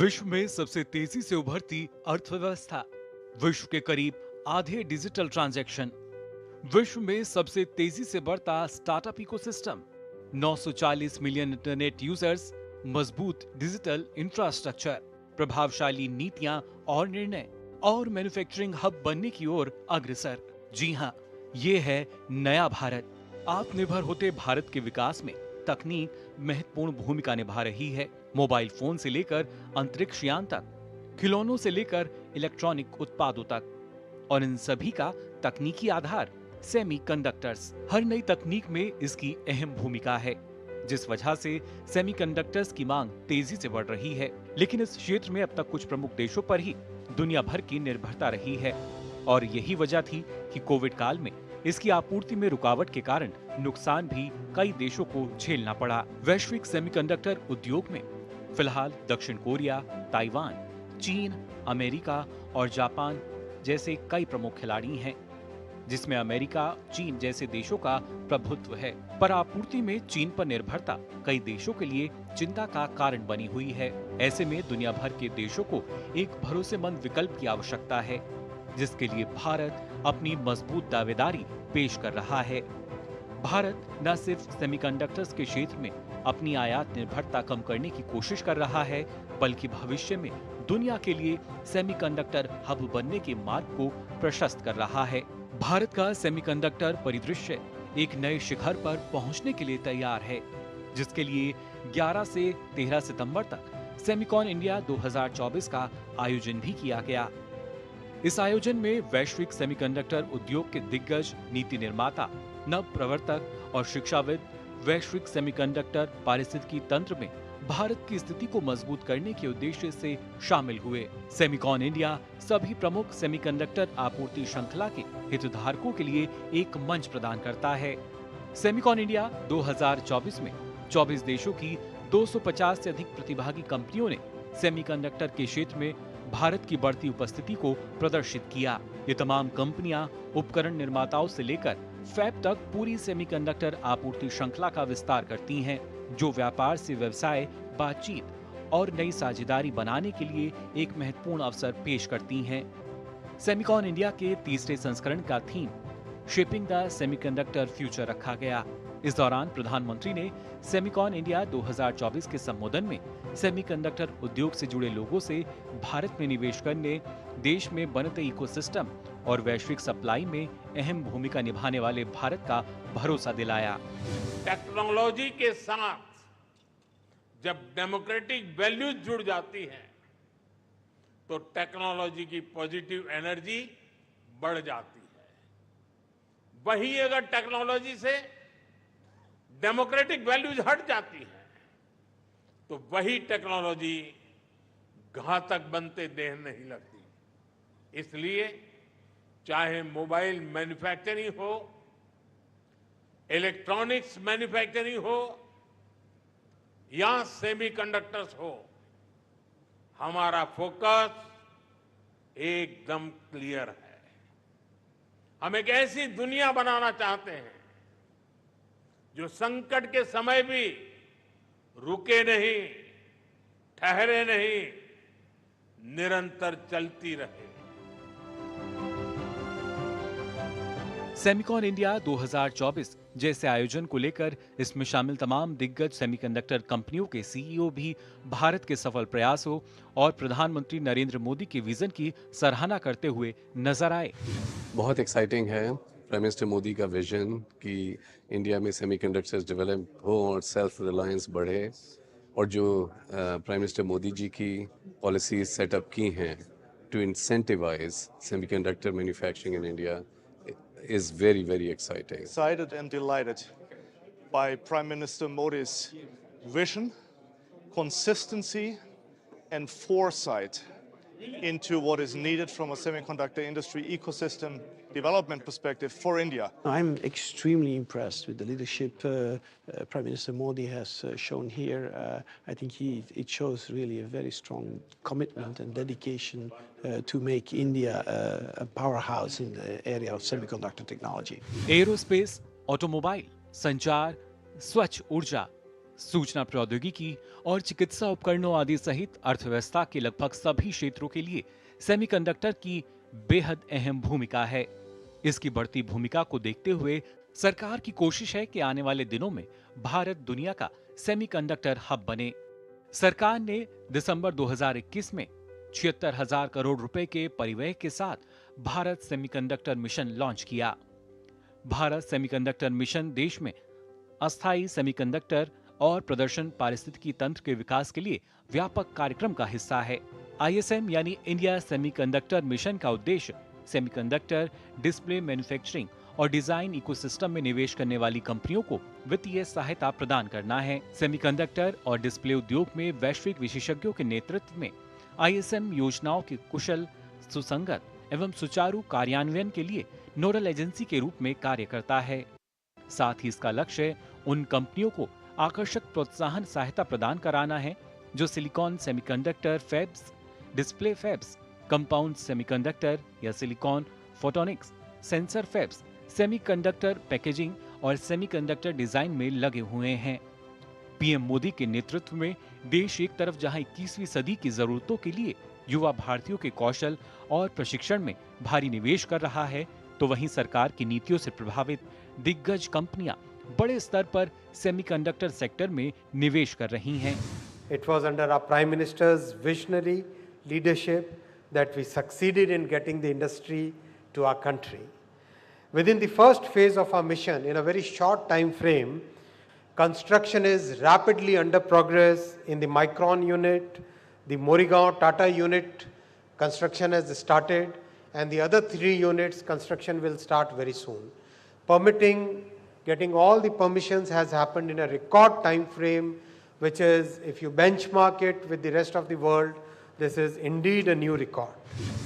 विश्व में सबसे तेजी से उभरती अर्थव्यवस्था, विश्व के करीब आधे डिजिटल ट्रांजैक्शन, विश्व में सबसे तेजी से बढ़ता startup ecosystem, 940 million internet users, मजबूत डिजिटल इंफ्रास्ट्रक्चर, प्रभावशाली नीतियां और निर्णय और मैन्युफैक्चरिंग हब बनने की ओर अग्रसर। जी हाँ, ये है नया भारत। आत्मनिर्भर होते भारत के विकास में तकनीक महत्वपूर्ण भूमिका निभा रही है। मोबाइल फोन से लेकर अंतरिक्ष यान तक, खिलौनों से लेकर इलेक्ट्रॉनिक उत्पादों तक, और इन सभी का तकनीकी आधार सेमीकंडक्टर्स। हर नई तकनीक में इसकी अहम भूमिका है, जिस वजह से सेमीकंडक्टर्स की मांग तेजी से बढ़ रही है। लेकिन इस क्षेत्र में अब तक कुछ प्रमुख देशों पर ही दुनिया भर की निर्भरता रही है, और यही वजह थी कि कोविड काल में इसकी आपूर्ति में रुकावट के कारण नुकसान भी कई देशों को झेलना पड़ा। वैश्विक सेमीकंडक्टर उद्योग में फिलहाल दक्षिण कोरिया, ताइवान, चीन, अमेरिका और जापान जैसे कई प्रमुख खिलाड़ी हैं, जिसमें अमेरिका, चीन जैसे देशों का प्रभुत्व है। पर आपूर्ति में चीन पर निर्भरता कई देशों के लिए चिंता का कारण बनी हुई है। ऐसे में दुनिया भर के देशों को एक भरोसेमंद विकल्प की आवश्यकता है, जिसके लिए भारत अपनी मजबूत दावेदारी पेश कर रहा है। भारत न सिर्फ सेमीकंडक्टर्स के क्षेत्र में अपनी आयात निर्भरता कम करने की कोशिश कर रहा है, बल्कि भविष्य में दुनिया के लिए सेमीकंडक्टर हब बनने के मार्ग को प्रशस्त कर रहा है। भारत का सेमीकंडक्टर परिदृश्य एक नए शिखर पर पहुंचने के लिए तैयार है, जिसके लिए 11 से 13 सितंबर तक सेमिकॉन इंडिया 2024 का आयोजन भी किया गया। इस आयोजन में वैश्विक सेमीकंडक्टर उद्योग के दिग्गज, नीति निर्माता, नव प्रवर्तक और शिक्षाविद वैश्विक सेमीकंडक्टर पारिस्थितिकी तंत्र में भारत की स्थिति को मजबूत करने के उद्देश्य से शामिल हुए। सेमिकॉन इंडिया सभी प्रमुख सेमीकंडक्टर आपूर्ति श्रृंखला के हितधारकों के लिए एक मंच प्रदान करता है। सेमिकॉन इंडिया 2024 में 24 देशों की 250 से अधिक प्रतिभागी कंपनियों ने सेमीकंडक्टर के क्षेत्र में भारत की बढ़ती उपस्थिति को प्रदर्शित किया। ये तमाम कंपनियां उपकरण निर्माताओं से लेकर फैब तक पूरी सेमीकंडक्टर आपूर्ति श्रृंखला का विस्तार करती हैं, जो व्यापार से व्यवसाय, बातचीत और नई साझेदारी बनाने के लिए एक महत्वपूर्ण अवसर पेश करती हैं। सेमिकॉन इंडिया के तीसरे संस्करण का theme shaping the semiconductor future रखा गया। इस दौरान प्रधानमंत्री ने सेमिकॉन इंडिया 2024 के संबोधन में सेमीकंडक्टर उद्योग से जुड़े लोगों से भारत में निवेश करने, देश में बनते इकोसिस्टम और वैश्विक सप्लाई में अहम भूमिका निभाने वाले भारत का भरोसा दिलाया। टेक्नोलॉजी के साथ जब डेमोक्रेटिक वैल्यूज जुड़ जाती हैं, तो टेक्नोलॉजी की पॉजिटिव एनर्जी बढ़ जाती है। वही अगर टेक्नोलॉजी से डेमोक्रेटिक वैल्यूज हट जाती है, तो वही टेक्नोलॉजी घातक बनते देर नहीं लगती। इसलिए चाहे मोबाइल मैन्युफैक्चरिंग हो, इलेक्ट्रॉनिक्स मैन्युफैक्चरिंग हो या सेमीकंडक्टर्स हो, हमारा फोकस एकदम क्लियर है। हम एक ऐसी दुनिया बनाना चाहते हैं जो संकट के समय भी रुके नहीं, ठहरे नहीं, निरंतर चलती रहे। सेमिकॉन इंडिया 2024 जैसे आयोजन को लेकर इसमें शामिल तमाम दिग्गज सेमीकंडक्टर कंपनियों के सीईओ भी भारत के सफल प्रयासों और प्रधानमंत्री नरेंद्र मोदी के विजन की सराहना करते हुए नजर आए। बहुत एक्साइटिंग है प्राइम मिनिस्टर मोदी का विजन कि इंडिया में सेमीकंडक्टर्स डेवलप हो और सेल्फ रिलायंस बढ़े, और जो प्राइम मिनिस्टर मोदी जी की पॉलिसीज सेटअप की हैं to incentivize semiconductor manufacturing in India is very, very exciting. Excited and delighted by Prime Minister Modi's vision, consistency, and foresight into what is needed from a semiconductor industry ecosystem development perspective for India. I'm extremely impressed with the leadership Prime Minister Modi has shown here. I think it shows really a very strong commitment and dedication to make India a powerhouse in the area of semiconductor technology. Aerospace, automobile, संचार, स्वच्छ ऊर्जा, सूचना प्रौद्योगिकी और चिकित्सा उपकरणों आदि सहित अर्थव्यवस्था के लगभग सभी क्षेत्रों के लिए सेमीकंडक्टर की बेहद अहम भूमिका है। इसकी बढ़ती भूमिका को देखते हुए सरकार की कोशिश है कि आने वाले दिनों में भारत दुनिया का सेमीकंडक्टर हब बने। सरकार ने दिसंबर 2021 में 76,000 करोड़ रुपए के परिव्यय के साथ भारत सेमीकंडक्टर मिशन लॉन्च किया। भारत सेमीकंडक्टर मिशन देश में अस्थायी सेमीकंडक्टर और प्रदर्शन पारिस्थितिकी तंत्र के विकास के लिए व्यापक कार्यक्रम का हिस्सा है। ISM यानी इंडिया सेमीकंडक्टर मिशन का उद्देश्य सेमीकंडक्टर, डिस्प्ले मैन्युफैक्चरिंग और डिजाइन इकोसिस्टम में निवेश करने वाली कंपनियों को वित्तीय सहायता प्रदान करना है। सेमीकंडक्टर और डिस्प्ले उद्योग में वैश्विक विशेषज्ञों के नेतृत्व में ISM योजनाओं के कुशल, सुसंगत एवं सुचारू कार्यान्वयन के लिए नोडल एजेंसी के रूप में कार्य करता है। साथ ही इसका लक्ष्य उन कंपनियों को आकर्षक प्रोत्साहन सहायता प्रदान कराना है जो silicon semiconductor fabs, display fabs, compound semiconductor या silicon photonics, sensor fabs, semiconductor packaging और सेमीकंडक्टर डिजाइन में लगे हुए हैं। पीएम मोदी के नेतृत्व में देश एक तरफ जहां 21वीं सदी की जरूरतों के लिए युवा भारतीयों के कौशल और प्रशिक्षण में भारी निवेश कर रहा है, तो वहीं सरकार की नीतियों से प्रभावित दिग्गज कंपनियां बड़े स्तर पर सेमीकंडक्टर सेक्टर में निवेश कर रही हैं। It was under our Prime Minister's visionary leadership that we succeeded in getting the industry to our country. Within the first phase of our mission, in a very short time frame, construction is rapidly under progress in the Micron unit, the Morigaon Tata unit, construction has started, and the other 3 units, construction will start very soon. Permitting, getting all the permissions has happened in a record time frame, which is, if you benchmark it with the rest of the world, this is indeed a new record.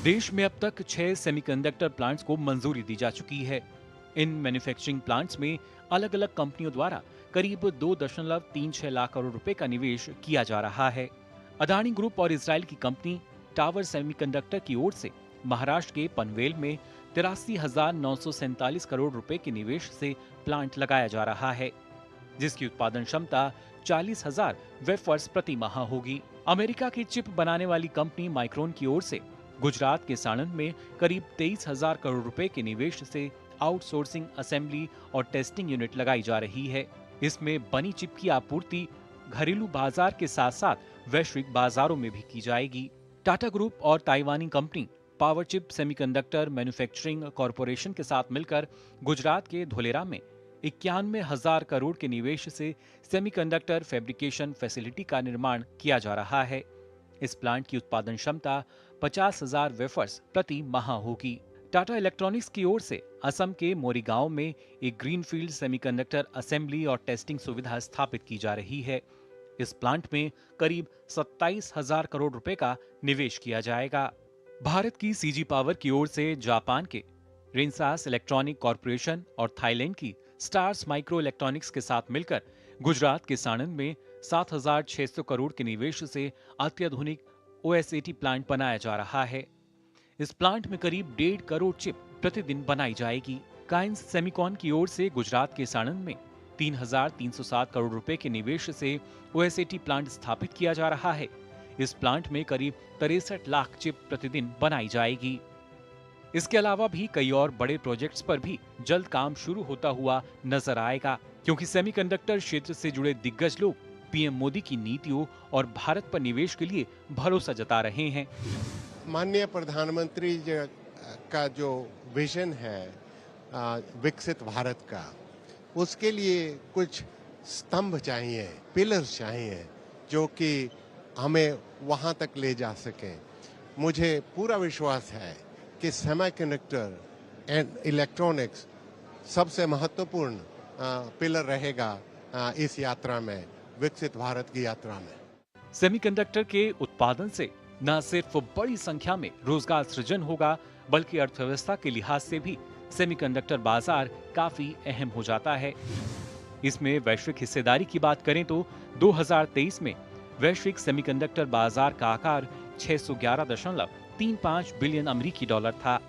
देश में अब तक 6 semiconductor plants को मंजूरी दी जा चुकी है। In manufacturing plants में अलग अलग कंपनियों द्वारा करीब 2.36 लाख करोड़ रुपए का निवेश किया जा रहा है। अदानी ग्रुप और इजराइल की कंपनी टावर सेमीकंडक्टर की ओर से महाराष्ट्र के पनवेल में 83,947 करोड़ रुपए के निवेश से प्लांट लगाया जा रहा है, जिसकी उत्पादन क्षमता 40,000 वेफर्स प्रति माह होगी। अमेरिका की चिप बनाने वाली कंपनी माइक्रोन की ओर से गुजरात के साणंद में करीब 23,000 करोड़ रुपए के निवेश से आउटसोर्सिंग असेंबली और टेस्टिंग यूनिट लगाई जा रही है। इसमें बनी चिप की आपूर्ति घरेलू बाजार के साथ साथ वैश्विक बाजारों में भी की जाएगी। टाटा ग्रुप और ताइवानी company power chip semiconductor manufacturing corporation के साथ मिलकर गुजरात के धोलेरा में 91,000 करोड़ के निवेश से सेमीकंडक्टर फैब्रिकेशन फैसिलिटी का निर्माण किया जा रहा है। इस प्लांट की उत्पादन क्षमता 50,000 वेफर्स प्रति माह होगी। टाटा इलेक्ट्रॉनिक्स की ओर से असम के मोरीगांव में एक ग्रीनफील्ड सेमीकंडक्टर असेंबली और टेस्टिंग सुविधा स्थापित की जा रही है। इस प्लांट में करीब 27,000 करोड़ रुपए का निवेश किया जाएगा। भारत की सीजी पावर की ओर से जापान के रेनसास इलेक्ट्रॉनिक कॉरपोरेशन और थाईलैंड की स्टार्स माइक्रो इलेक्ट्रॉनिक्स के साथ मिलकर गुजरात के साणंद में 7,600 करोड़ के निवेश से अत्याधुनिक OSAT प्लांट बनाया जा रहा है। इस प्लांट में करीब 1.5 करोड़ चिप प्रतिदिन बनाई जाएगी। काइंस सेमीकॉन की ओर से गुजरात के साणंद में 3,307 करोड़ रुपए के निवेश से OSAT प्लांट स्थापित किया जा रहा है। इस प्लांट में करीब 63 लाख चिप प्रतिदिन बनाई जाएगी। इसके अलावा भी कई और बड़े प्रोजेक्ट्स पर भी जल्द काम शुरू होता हुआ नजर आएगा, क्योंकि सेमीकंडक्टर क्षेत्र से जुड़े दिग्गज लोग पीएम मोदी की नीतियों और भारत पर निवेश के लिए भरोसा जता रहे हैं। माननीय प्रधानमंत्री का जो विजन है विकसित भारत का, उसके लिए कुछ स्तंभ चाहिए, पिलर्स चाहिए, जो कि हमें वहां तक ले जा सके। मुझे पूरा विश्वास है कि सेमीकंडक्टर एंड इलेक्ट्रॉनिक्स सबसे महत्वपूर्ण पिलर रहेगा इस यात्रा में, विकसित भारत की यात्रा में। सेमीकंडक्टर के उत्पादन से न सिर्फ बड़ी संख्या में रोजगार सृजन होगा, बल्कि अर्थव्यवस्था के लिहाज से भी सेमीकंडक्टर बाजार काफी अहम हो जाता है। इसमें वैश्विक हिस्सेदारी की बात करें तो 2023 में वैश्विक सेमीकंडक्टर बाजार का आकार 611.35 बिलियन अमेरिकी डॉलर था।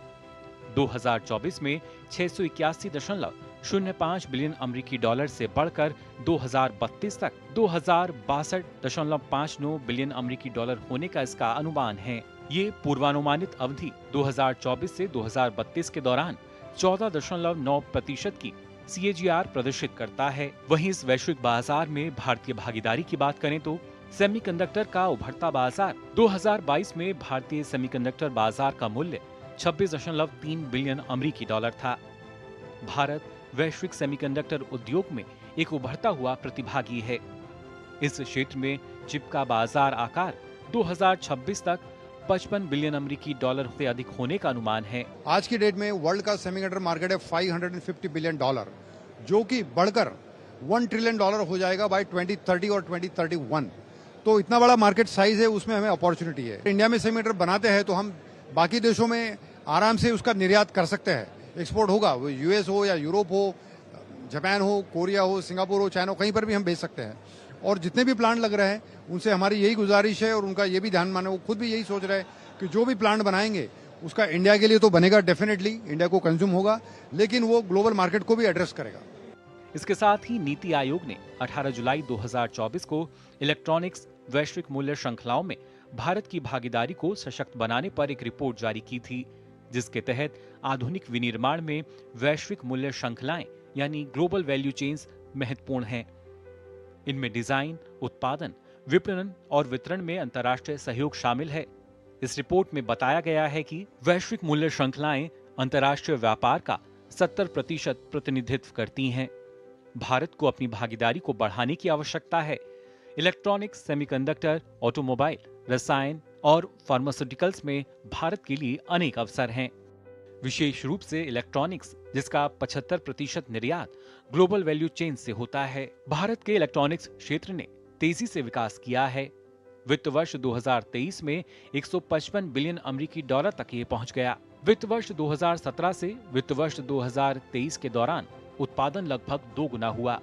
2024 में 681.0 0.5 बिलियन अमेरिकी डॉलर से बढ़कर 2032 तक 2062.59 बिलियन अमेरिकी डॉलर होने का इसका अनुमान है। ये पूर्वानुमानित अवधि 2024 से 2032 के दौरान 14.9% की CAGR प्रदर्शित करता है। वहीं इस वैश्विक बाजार में भारतीय भागीदारी की बात करें तो सेमीकंडक्टर का उभरता बाजार 2022 में भारतीय सेमीकंडक्टर बाजार का मूल्य 26.3 बिलियन अमेरिकी डॉलर था। भारत वैश्विक सेमीकंडक्टर उद्योग में एक उभरता हुआ प्रतिभागी है। इस क्षेत्र में चिप का बाजार आकार 2026 तक 55 बिलियन अमेरिकी डॉलर से अधिक होने का अनुमान है। आज की डेट में वर्ल्ड का सेमीकंडक्टर मार्केट है $550 बिलियन, जो कि बढ़कर $1 ट्रिलियन हो जाएगा बाय 2030 और 2031। तो इतना बड़ा मार्केट साइज है, उसमें हमें अपॉर्चुनिटी है। इंडिया में सेमीकंडक्टर बनाते हैं तो हम बाकी देशों में आराम से उसका निर्यात कर सकते हैं। एक्सपोर्ट होगा, वो US हो या यूरोप हो, जापान हो, कोरिया हो, सिंगापुर हो, चाइना हो, कहीं पर भी हम भेज सकते हैं। और जितने भी प्लांट लग रहे हैं उनसे हमारी यही गुजारिश है और उनका ये भी ध्यान माने, वो खुद भी यही सोच रहे हैं कि जो भी प्लांट बनाएंगे उसका इंडिया के लिए तो बनेगा, डेफिनेटली इंडिया को कंज्यूम होगा, लेकिन वो ग्लोबल मार्केट को भी एड्रेस करेगा। इसके साथ ही नीति आयोग ने 18 जुलाई 2024 को इलेक्ट्रॉनिक्स वैश्विक मूल्य श्रृंखलाओं में भारत की भागीदारी को सशक्त बनाने पर एक रिपोर्ट जारी की थी, जिसके तहत आधुनिक विनिर्माण में वैश्विक मूल्य श्रृंखलाएं यानी ग्लोबल वैल्यू चेन्स महत्वपूर्ण हैं। इनमें डिजाइन, उत्पादन, विपणन और वितरण में अंतर्राष्ट्रीय सहयोग शामिल है। इस रिपोर्ट में बताया गया है कि वैश्विक मूल्य श्रृंखलाएं अंतर्राष्ट्रीय व्यापार का 70% प्रतिनिधित्व करती हैं। भारत को अपनी भागीदारी को बढ़ाने की आवश्यकता है। इलेक्ट्रॉनिक्स, सेमीकंडक्टर, ऑटोमोबाइल, रसायन और फार्मास्यूटिकल्स में भारत के लिए अनेक अवसर हैं। विशेष रूप से इलेक्ट्रॉनिक्स, जिसका 75% निर्यात ग्लोबल वैल्यू चेन से होता है। भारत के इलेक्ट्रॉनिक्स क्षेत्र ने तेजी से विकास किया है। वित्त वर्ष 2023 में 155 बिलियन अमेरिकी डॉलर तक ये पहुंच गया। वित्त वर्ष 2017 से वित्त वर्ष 2023 के दौरान उत्पादन लगभग 2 गुना हुआ।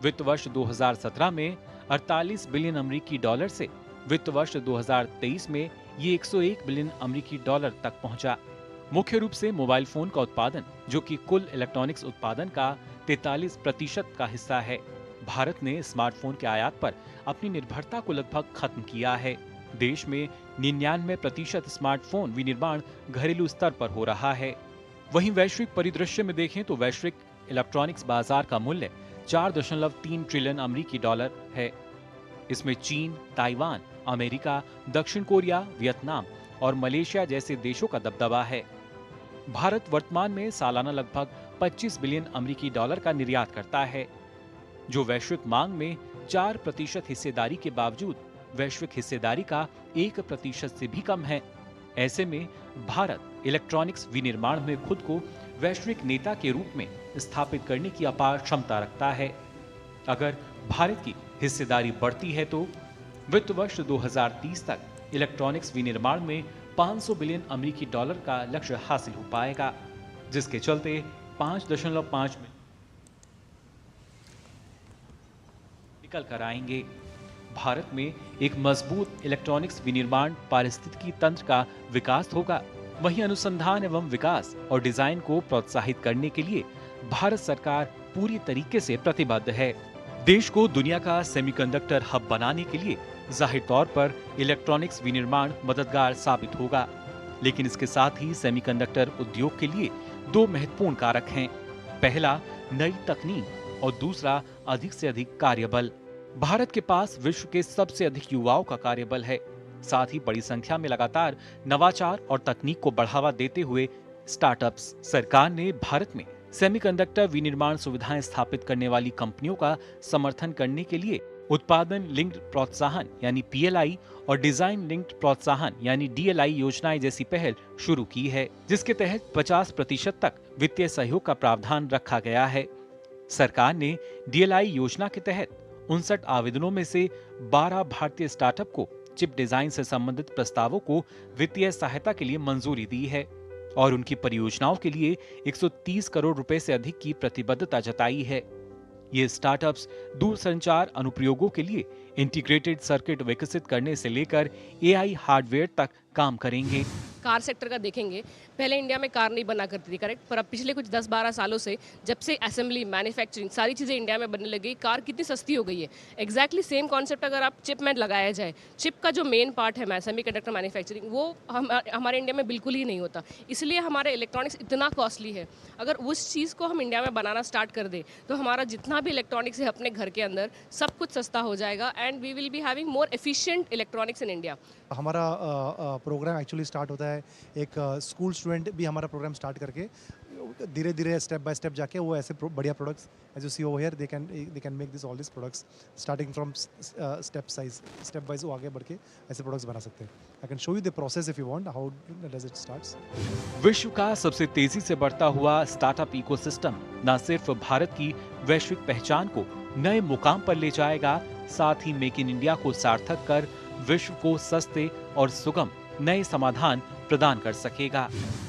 वित्त वर्ष 2017 में 48 बिलियन अमेरिकी डॉलर से वित्त वर्ष 2023 में ये 101 बिलियन अमेरिकी डॉलर तक पहुंचा। मुख्य रूप से मोबाइल फोन का उत्पादन, जो कि कुल इलेक्ट्रॉनिक्स उत्पादन का 43% का हिस्सा है। भारत ने स्मार्टफोन के आयात पर अपनी निर्भरता को लगभग खत्म किया है। देश में 99% स्मार्टफोन विनिर्माण घरेलू स्तर पर हो रहा है। वहीं वैश्विक परिदृश्य में देखें तो वैश्विक इलेक्ट्रॉनिक्स बाजार का मूल्य 4.3 ट्रिलियन अमेरिकी डॉलर है। इसमें चीन, ताइवान, अमेरिका, दक्षिण कोरिया, वियतनाम और मलेशिया जैसे देशों का दबदबा है। भारत वर्तमान में सालाना लगभग 25 बिलियन अमेरिकी डॉलर का निर्यात करता है, जो वैश्विक मांग में 4% हिस्सेदारी के बावजूद वैश्विक हिस्सेदारी का 1% से भी कम है। ऐसे में भारत इलेक्ट्रॉनिक्स विनिर्माण में खुद को वैश्विक नेता के रूप में स्थापित करने की अपार क्षमता रखता है। अगर भारत की हिस्सेदारी बढ़ती है तो वित्त वर्ष 2030 तक इलेक्ट्रॉनिक्स विनिर्माण में 500 बिलियन अमेरिकी डॉलर का लक्ष्य हासिल हो पाएगा, जिसके चलते 5.5 निकल कर आएंगे। भारत में एक मजबूत इलेक्ट्रॉनिक्स विनिर्माण पारिस्थितिकी तंत्र का विकास होगा। वहीं अनुसंधान एवं विकास और डिजाइन को प्रोत्साहित करने के लिए भारत सरकार पूरी तरीके से प्रतिबद्ध है। देश को दुनिया का सेमीकंडक्टर हब बनाने के लिए जाहिर तौर पर इलेक्ट्रॉनिक्स विनिर्माण मददगार साबित होगा, लेकिन इसके साथ ही सेमीकंडक्टर उद्योग के लिए 2 महत्वपूर्ण कारक हैं। पहला, नई तकनीक और दूसरा, अधिक से अधिक कार्यबल। भारत के पास विश्व के सबसे अधिक युवाओं का कार्यबल है। साथ ही बड़ी संख्या में लगातार नवाचार और तकनीक को बढ़ावा देते हुए स्टार्टअप्स। सरकार ने भारत में सेमीकंडक्टर विनिर्माण सुविधाएं स्थापित करने वाली कंपनियों का समर्थन करने के लिए उत्पादन लिंक्ड प्रोत्साहन यानी PLI और डिजाइन लिंक्ड प्रोत्साहन यानी DLI योजनाएं जैसी पहल शुरू की है, जिसके तहत 50% तक वित्तीय सहयोग का प्रावधान रखा गया है। सरकार ने DLI योजना के तहत 59 आवेदनों में से 12 भारतीय स्टार्टअप को चिप डिजाइन से संबंधित प्रस्तावों को वित्तीय सहायता के लिए मंजूरी दी है और उनकी परियोजनाओं के लिए 130 करोड़ रुपए से अधिक की प्रतिबद्धता जताई है। ये स्टार्टअप्स दूरसंचार अनुप्रयोगों के लिए इंटीग्रेटेड सर्किट विकसित करने से लेकर AI हार्डवेयर तक काम करेंगे। कार सेक्टर का देखेंगे, पहले इंडिया में कार नहीं बना करती थी, करेक्ट, पर अब पिछले कुछ 10-12 सालों से जब से असेंबली, मैन्युफैक्चरिंग सारी चीज़ें इंडिया में बनने लगी, कार कितनी सस्ती हो गई है। एग्जैक्टली सेम कॉन्सेप्ट अगर आप चिप में लगाया जाए, चिप का जो मेन पार्ट है सेमीकंडक्टर मैन्युफैक्चरिंग, वो हमारे इंडिया में बिल्कुल ही नहीं होता, इसलिए हमारे इलेक्ट्रॉनिक्स इतना कॉस्टली है। अगर उस चीज़ को हम इंडिया में बनाना स्टार्ट कर दें तो हमारा जितना भी इलेक्ट्रॉनिक्स है अपने घर के अंदर सब कुछ सस्ता हो जाएगा and we will be having more efficient electronics in India. हमारा प्रोग्राम एक्चुअली स्टार्ट होता है, एक स्कूल स्टूडेंट भी हमारा प्रोग्राम स्टार्ट करके धीरे धीरे स्टेप बाय स्टेप जाके वो ऐसे बढ़िया products as you see over here they can make this all this products starting from step wise वो आगे बढ़ के ऐसे प्रोडक्ट्स बना सकते हैं। I can show you the process if you want how does it starts. विश्व का सबसे तेजी से बढ़ता हुआ स्टार्टअप इकोसिस्टम न सिर्फ भारत की वैश्विक पहचान को नए मुकाम पर ले जाएगा, साथ ही मेक इन इंडिया को सार्थक कर विश्व को सस्ते और सुगम नए समाधान प्रदान कर सकेगा।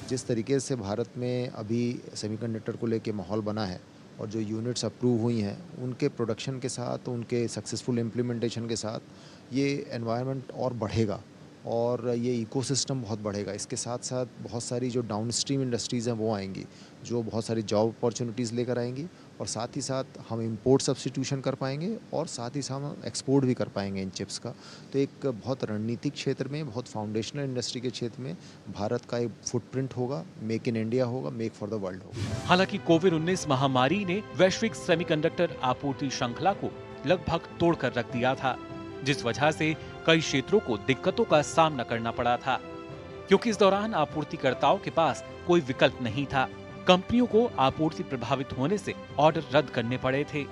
जिस तरीके से भारत में अभी सेमीकंडक्टर को लेके माहौल बना है और जो यूनिट्स अप्रूव हुई हैं उनके प्रोडक्शन के साथ, उनके सक्सेसफुल इम्प्लीमेंटेशन के साथ ये एनवायरनमेंट और बढ़ेगा और ये इकोसिस्टम बहुत बढ़ेगा। इसके साथ साथ बहुत सारी जो डाउनस्ट्रीम इंडस्ट्रीज़ हैं वो आएंगी जो बहुत सारी जॉब अपॉर्चुनिटीज़ लेकर आएंगी और साथ ही साथ हम इंपोर्ट सब्स्टिट्यूशन कर पाएंगे और साथ ही साथ हम एक्सपोर्ट भी कर पाएंगे इन चिप्स का। तो एक बहुत रणनीतिक क्षेत्र में, बहुत फाउंडेशनल इंडस्ट्री के क्षेत्र में भारत का एक फुटप्रिंट होगा, मेक इन इंडिया होगा, मेक फॉर द वर्ल्ड होगा। हालांकि कोविड-19 महामारी ने वैश्विक सेमीकंडक्टर आपूर्ति श्रृंखला को लगभग तोड़कर रख दिया था, जिस वजह से कई क्षेत्रों को दिक्कतों का सामना करना पड़ा था, क्योंकि इस दौरान आपूर्तिकर्ताओं के पास कोई विकल्प नहीं था। कंपनियों को आपूर्ति प्रभावित होने से ऑर्डर रद्द करने पड़े थे।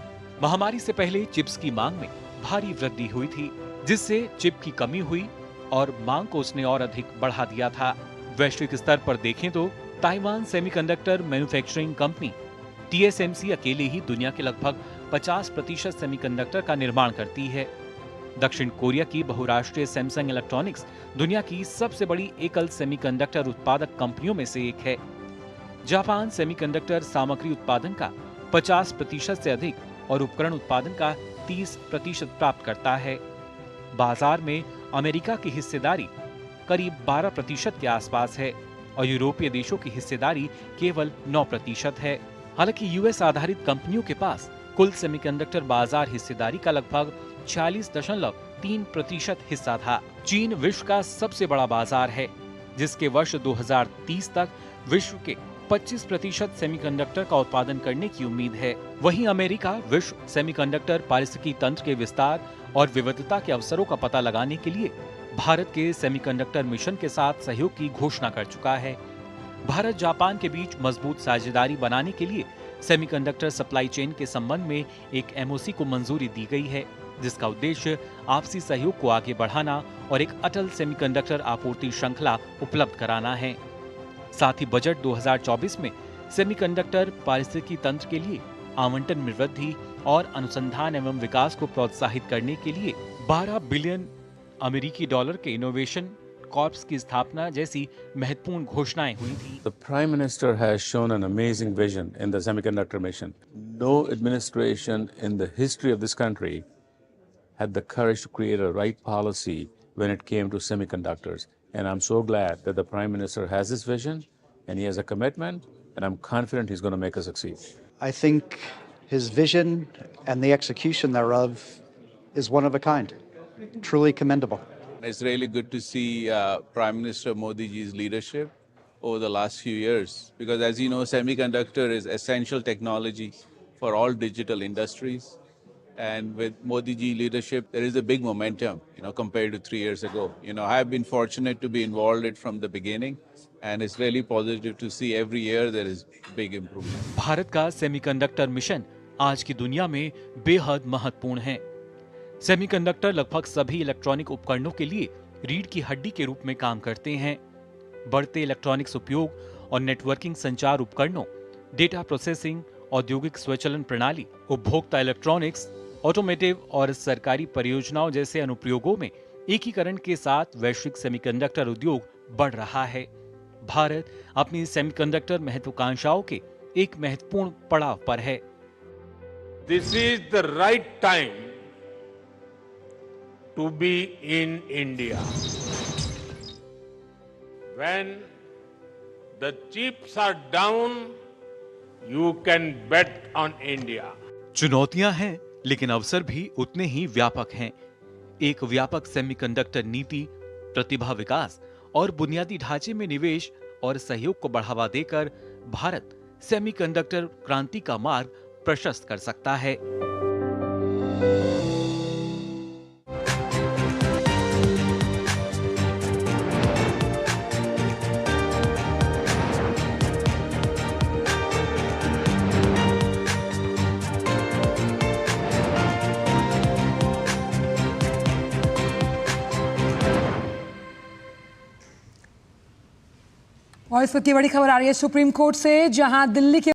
महामारी से पहले चिप्स की मांग में भारी वृद्धि हुई थी, जिससे चिप की कमी हुई और मांग को उसने और अधिक बढ़ा दिया था। वैश्विक स्तर पर देखें तो Taiwan semiconductor manufacturing company TSMC अकेले ही दुनिया के लगभग 50% सेमीकंडक्टर का निर्माण करती है। दक्षिण कोरिया की बहुराष्ट्रीय सैमसंग इलेक्ट्रॉनिक्स दुनिया की सबसे बड़ी एकल सेमीकंडक्टर उत्पादक कंपनियों में से एक है। जापान सेमीकंडक्टर सामग्री उत्पादन का 50% से अधिक और उपकरण उत्पादन का 30% प्राप्त करता है। बाजार में अमेरिका की हिस्सेदारी करीब 12% के आसपास है और यूरोपीय देशों की हिस्सेदारी केवल 9% है। हालांकि यूएस आधारित कंपनियों के पास कुल सेमीकंडक्टर बाजार हिस्सेदारी का लगभग 46.3% हिस्सा था। चीन विश्व का सबसे बड़ा बाजार है, जिसके वर्ष 2030 तक विश्व के 25% सेमीकंडक्टर का उत्पादन करने की उम्मीद है। वहीं अमेरिका विश्व सेमीकंडक्टर पारिस्थितिकी तंत्र के विस्तार और विविधता के अवसरों का पता लगाने के लिए भारत के सेमीकंडक्टर मिशन के साथ सहयोग की घोषणा कर चुका है। भारत जापान के बीच मजबूत साझेदारी बनाने के लिए सेमीकंडक्टर सप्लाई चेन के संबंध में एक MOC को मंजूरी दी गई है, जिसका उद्देश्य आपसी सहयोग को आगे बढ़ाना और एक अटल सेमीकंडक्टर आपूर्ति श्रृंखला उपलब्ध कराना है। साथ ही बजट 2024 में सेमीकंडक्टर पारिस्थितिकी तंत्र के लिए आवंटन में वृद्धि और अनुसंधान एवं विकास को प्रोत्साहित करने के लिए 12 बिलियन अमेरिकी डॉलर के इनोवेशन कॉर्प्स की स्थापना जैसी महत्वपूर्ण घोषणाएं हुई थी। The Prime Minister has shown an amazing vision in the semiconductor mission. No administration in the history of this country had the courage to create a right policy when it came to semiconducttors. And I'm so glad that the Prime Minister has this vision and he has a commitment, and I'm confident he's going to make us succeed. I think his vision and the execution thereof is one of a kind, truly commendable. It's really good to see Prime Minister Modi ji's leadership over the last few years, because as you know, semiconductor is essential technology for all digital industries. And with Modi ji leadership, there is a big momentum, compared to 3 years ago. I have been fortunate to be involved in it from the beginning, and it's really positive to see every year there is big improvement. Bharat का semiconductor mission आज की दुनिया में बेहद महत्वपूर्ण है। Semiconductor लगभग सभी इलेक्ट्रॉनिक उपकरणों के लिए रीढ़ की हड्डी के रूप में काम करते हैं। बढ़ते इलेक्ट्रॉनिक्स उपयोग और नेटवर्किंग संचार उपकरणों, डेटा प्रोसेसिंग, औद्योगिक स्वचालन प्रणाली, उपभोक्ता इलेक्ट्रॉनिक्स, ऑटोमेटिव और सरकारी परियोजनाओं जैसे अनुप्रयोगों में एकीकरण के साथ वैश्विक सेमीकंडक्टर उद्योग बढ़ रहा है। भारत अपनी सेमीकंडक्टर महत्वाकांक्षाओं के एक महत्वपूर्ण पड़ाव पर है। This is the right time to be in India. When the chips are down, you can bet on India. चुनौतियां हैं, लेकिन अवसर भी उतने ही व्यापक हैं। एक व्यापक सेमीकंडक्टर नीति, प्रतिभा विकास और बुनियादी ढांचे में निवेश और सहयोग को बढ़ावा देकर भारत सेमीकंडक्टर क्रांति का मार्ग प्रशस्त कर सकता है। और इस वक्त की बड़ी खबर आ रही है सुप्रीम कोर्ट से, जहां दिल्ली के